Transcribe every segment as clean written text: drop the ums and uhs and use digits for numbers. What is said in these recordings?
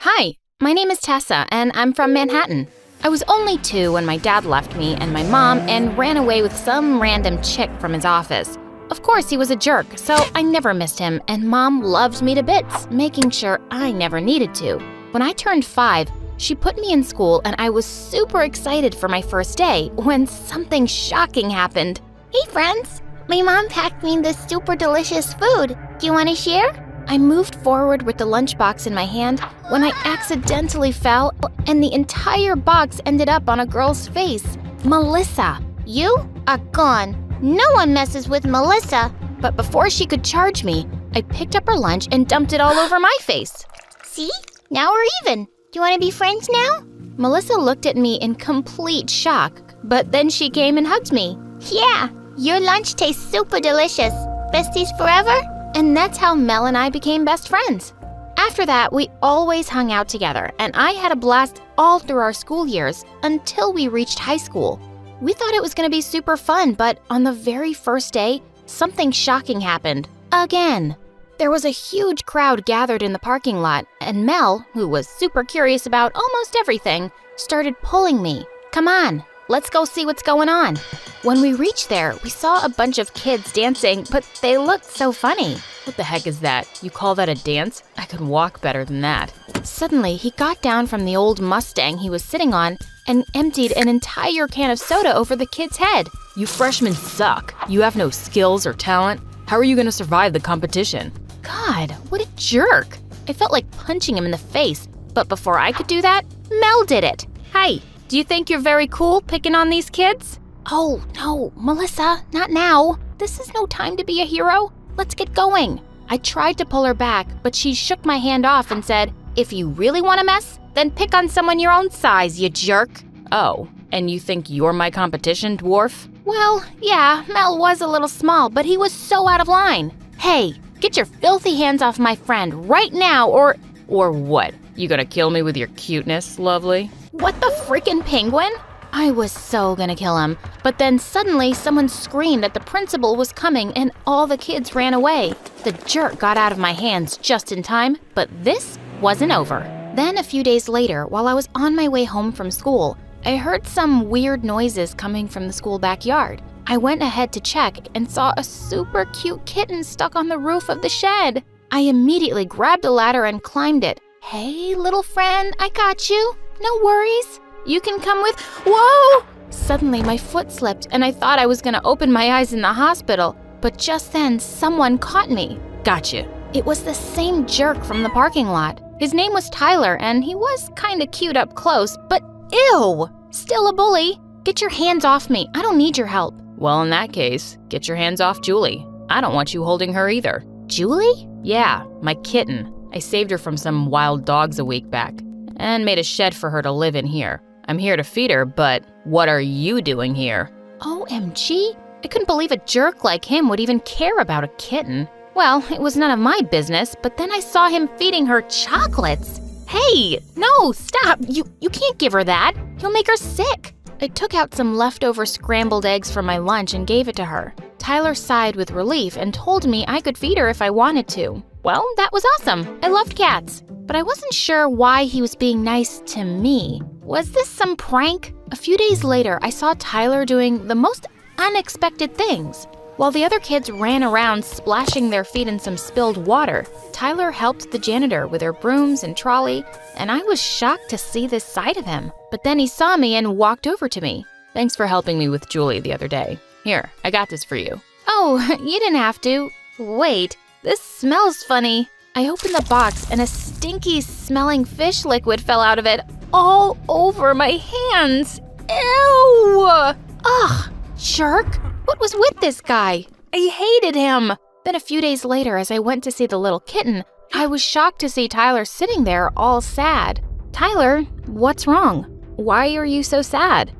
Hi, my name is Tessa, and I'm from Manhattan. I was only 2 when my dad left me and my mom and ran away with some random chick from his office. Of course, he was a jerk, so I never missed him, and Mom loved me to bits, making sure I never needed to. When I turned 5, she put me in school, and I was super excited for my first day when something shocking happened. Hey friends, my mom packed me this super delicious food. Do you want to share? I moved forward with the lunchbox in my hand when I accidentally fell, and the entire box ended up on a girl's face. Melissa. You are gone. No one messes with Melissa. But before she could charge me, I picked up her lunch and dumped it all over my face. See? Now we're even. Do you want to be friends now? Melissa looked at me in complete shock, but then she came and hugged me. Yeah, your lunch tastes super delicious. Besties forever? And that's how Mel and I became best friends. After that, we always hung out together, and I had a blast all through our school years until we reached high school. We thought it was going to be super fun, but on the very first day, something shocking happened. Again. There was a huge crowd gathered in the parking lot, and Mel, who was super curious about almost everything, started pulling me. Come on, let's go see what's going on. When we reached there, we saw a bunch of kids dancing, but they looked so funny. What the heck is that? You call that a dance? I could walk better than that. Suddenly, he got down from the old Mustang he was sitting on and emptied an entire can of soda over the kid's head. You freshmen suck. You have no skills or talent. How are you going to survive the competition? God, what a jerk. I felt like punching him in the face, but before I could do that, Mel did it. Hey, do you think you're very cool picking on these kids? Oh, no, Melissa, not now. This is no time to be a hero. Let's get going. I tried to pull her back, but she shook my hand off and said, if you really want to mess, then pick on someone your own size, you jerk. Oh, and you think you're my competition, dwarf? Well, yeah, Mel was a little small, but he was so out of line. Hey, get your filthy hands off my friend right now, or what? You gonna kill me with your cuteness, lovely? What the freaking penguin? I was so gonna kill him, but then suddenly someone screamed that the principal was coming and all the kids ran away. The jerk got out of my hands just in time, but this wasn't over. Then a few days later, while I was on my way home from school, I heard some weird noises coming from the school backyard. I went ahead to check and saw a super cute kitten stuck on the roof of the shed. I immediately grabbed a ladder and climbed it. Hey, little friend, I got you. No worries. You can come with— Whoa! Suddenly, my foot slipped, and I thought I was going to open my eyes in the hospital. But just then, someone caught me. Gotcha. It was the same jerk from the parking lot. His name was Tyler, and he was kind of cute up close, but ew! Still a bully. Get your hands off me. I don't need your help. Well, in that case, get your hands off Julie. I don't want you holding her either. Julie? Yeah, my kitten. I saved her from some wild dogs a week back and made a shed for her to live in here. I'm here to feed her, but what are you doing here? OMG, I couldn't believe a jerk like him would even care about a kitten. Well, it was none of my business, but then I saw him feeding her chocolates. Hey, no, stop. You can't give her that. You'll make her sick. I took out some leftover scrambled eggs from my lunch and gave it to her. Tyler sighed with relief and told me I could feed her if I wanted to. Well, that was awesome. I loved cats. But I wasn't sure why he was being nice to me. Was this some prank? A few days later, I saw Tyler doing the most unexpected things. While the other kids ran around splashing their feet in some spilled water, Tyler helped the janitor with her brooms and trolley, and I was shocked to see this side of him. But then he saw me and walked over to me. Thanks for helping me with Julie the other day. Here, I got this for you. Oh, you didn't have to. Wait, this smells funny. I opened the box and a stinky smelling fish liquid fell out of it all over my hands. Ew! Ugh, jerk. What was with this guy? I hated him. Then a few days later, as I went to see the little kitten, I was shocked to see Tyler sitting there all sad. Tyler, what's wrong? Why are you so sad?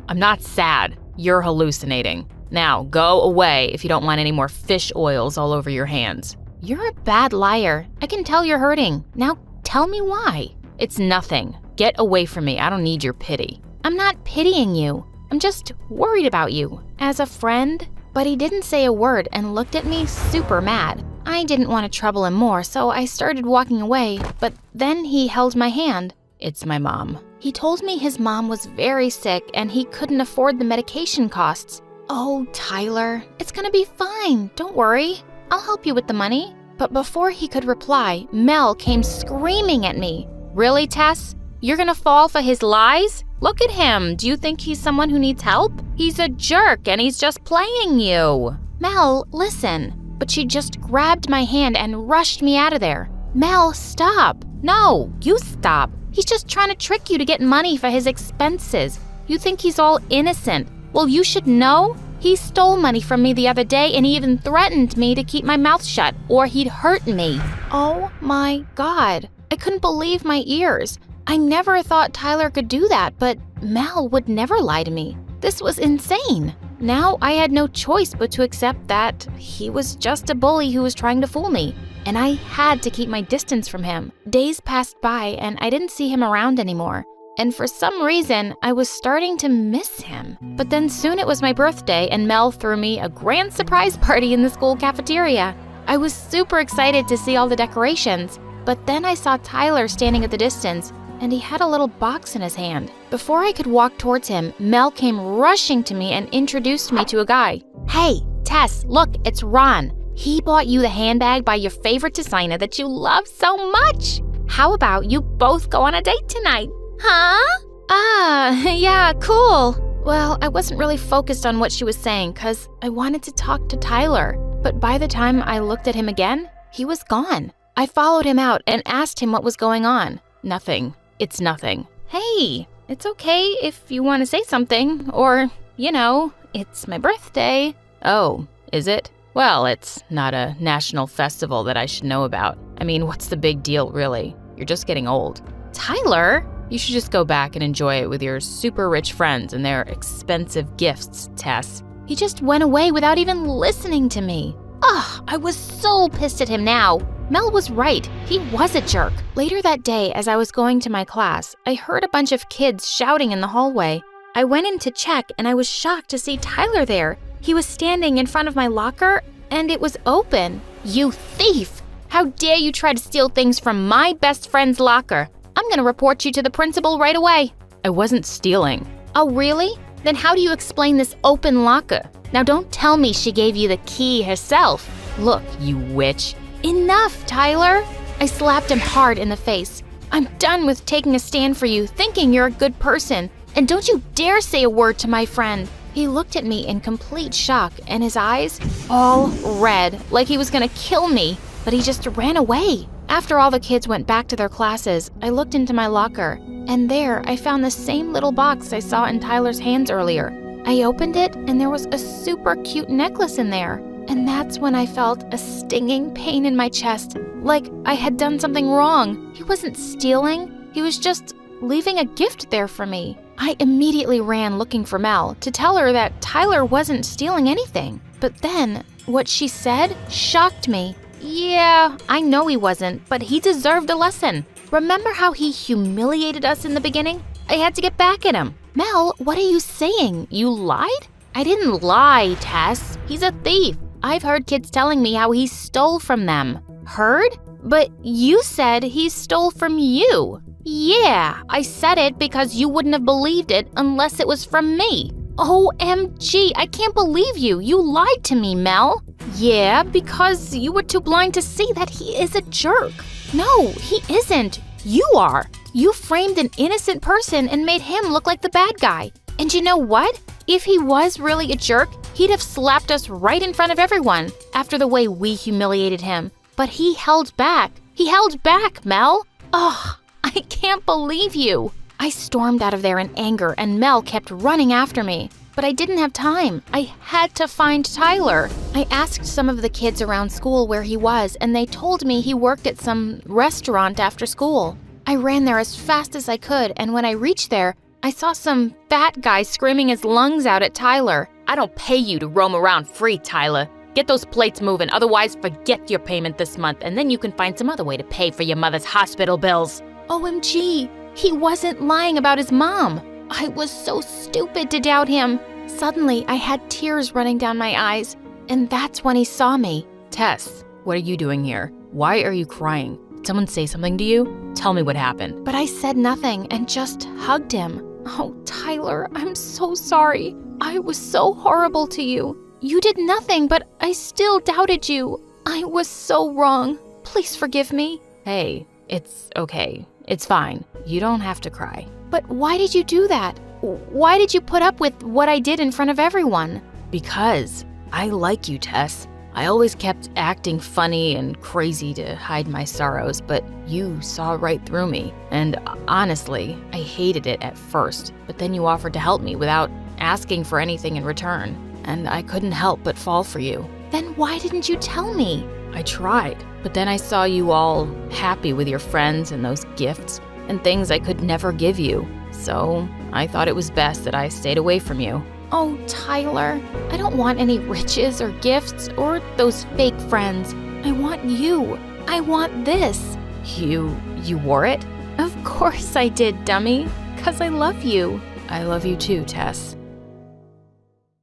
I'm not sad. You're hallucinating. Now, go away if you don't want any more fish oils all over your hands. You're a bad liar. I can tell you're hurting. Now tell me why. It's nothing. Get away from me. I don't need your pity. I'm not pitying you. I'm just worried about you. As a friend. But he didn't say a word and looked at me super mad. I didn't want to trouble him more, so I started walking away, but then he held my hand. It's my mom. He told me his mom was very sick and he couldn't afford the medication costs. Oh, Tyler, it's gonna be fine. Don't worry. I'll help you with the money. But before he could reply, Mel came screaming at me. Really, Tess? You're gonna fall for his lies? Look at him. Do you think he's someone who needs help? He's a jerk and he's just playing you. Mel, listen. But she just grabbed my hand and rushed me out of there. Mel, stop. No, you stop. He's just trying to trick you to get money for his expenses. You think he's all innocent. Well, you should know. He stole money from me the other day and he even threatened me to keep my mouth shut or he'd hurt me. Oh my God. I couldn't believe my ears. I never thought Tyler could do that, but Mel would never lie to me. This was insane. Now I had no choice but to accept that he was just a bully who was trying to fool me, and I had to keep my distance from him. Days passed by and I didn't see him around anymore, and for some reason I was starting to miss him. But then soon it was my birthday and Mel threw me a grand surprise party in the school cafeteria. I was super excited to see all the decorations, but then I saw Tyler standing at the distance, and he had a little box in his hand. Before I could walk towards him, Mel came rushing to me and introduced me to a guy. Hey, Tess, look, it's Ron. He bought you the handbag by your favorite designer that you love so much. How about you both go on a date tonight? Huh? Yeah, cool. Well, I wasn't really focused on what she was saying because I wanted to talk to Tyler. But by the time I looked at him again, he was gone. I followed him out and asked him what was going on. Nothing. It's nothing. Hey, it's okay if you want to say something, or, it's my birthday. Oh, is it? Well, it's not a national festival that I should know about. I mean, what's the big deal, really? You're just getting old. Tyler, you should just go back and enjoy it with your super rich friends and their expensive gifts, Tess. He just went away without even listening to me. Ugh, I was so pissed at him now. Mel was right. He was a jerk. Later that day, as I was going to my class, I heard a bunch of kids shouting in the hallway. I went in to check, and I was shocked to see Tyler there. He was standing in front of my locker, and it was open. You thief! How dare you try to steal things from my best friend's locker? I'm gonna report you to the principal right away. I wasn't stealing. Oh, really? Then how do you explain this open locker? Now don't tell me she gave you the key herself. Look, you witch. Enough, Tyler! I slapped him hard in the face. I'm done with taking a stand for you, thinking you're a good person. And don't you dare say a word to my friend. He looked at me in complete shock, and his eyes all red, like he was gonna kill me, but he just ran away. After all the kids went back to their classes, I looked into my locker, and there I found the same little box I saw in Tyler's hands earlier. I opened it, and there was a super cute necklace in there. And that's when I felt a stinging pain in my chest, like I had done something wrong. He wasn't stealing, he was just leaving a gift there for me. I immediately ran looking for Mel to tell her that Tyler wasn't stealing anything. But then, what she said shocked me. Yeah, I know he wasn't, but he deserved a lesson. Remember how he humiliated us in the beginning? I had to get back at him. Mel, what are you saying? You lied? I didn't lie, Tess. He's a thief. I've heard kids telling me how he stole from them. Heard? But you said he stole from you. Yeah, I said it because you wouldn't have believed it unless it was from me. OMG, I can't believe you. You lied to me, Mel. Yeah, because you were too blind to see that he is a jerk. No, he isn't. You are. You framed an innocent person and made him look like the bad guy. And you know what? If he was really a jerk, he'd have slapped us right in front of everyone after the way we humiliated him. But he held back. He held back, Mel. Ugh, I can't believe you. I stormed out of there in anger and Mel kept running after me. But I didn't have time. I had to find Tyler. I asked some of the kids around school where he was, and they told me he worked at some restaurant after school. I ran there as fast as I could, and when I reached there, I saw some fat guy screaming his lungs out at Tyler. I don't pay you to roam around free, Tyler. Get those plates moving, otherwise forget your payment this month, and then you can find some other way to pay for your mother's hospital bills. OMG, he wasn't lying about his mom. I was so stupid to doubt him. Suddenly, I had tears running down my eyes, and that's when he saw me. Tess, What are you doing here? Why are you crying? Did someone say something to you? Tell me what happened. But I said nothing and just hugged him. Oh, Tyler, I'm so sorry. I was so horrible to you. You did nothing, but I still doubted you. I was so wrong. Please forgive me. Hey, it's okay. It's fine. You don't have to cry. But why did you do that? Why did you put up with what I did in front of everyone? Because I like you, Tess. I always kept acting funny and crazy to hide my sorrows, but you saw right through me. And honestly, I hated it at first, but then you offered to help me without asking for anything in return. And I couldn't help but fall for you. Then why didn't you tell me? I tried, but then I saw you all happy with your friends and those gifts and things I could never give you. So I thought it was best that I stayed away from you. Oh, Tyler, I don't want any riches or gifts or those fake friends. I want you. I want this. You wore it? Of course I did, dummy. 'Cause I love you. I love you too, Tess.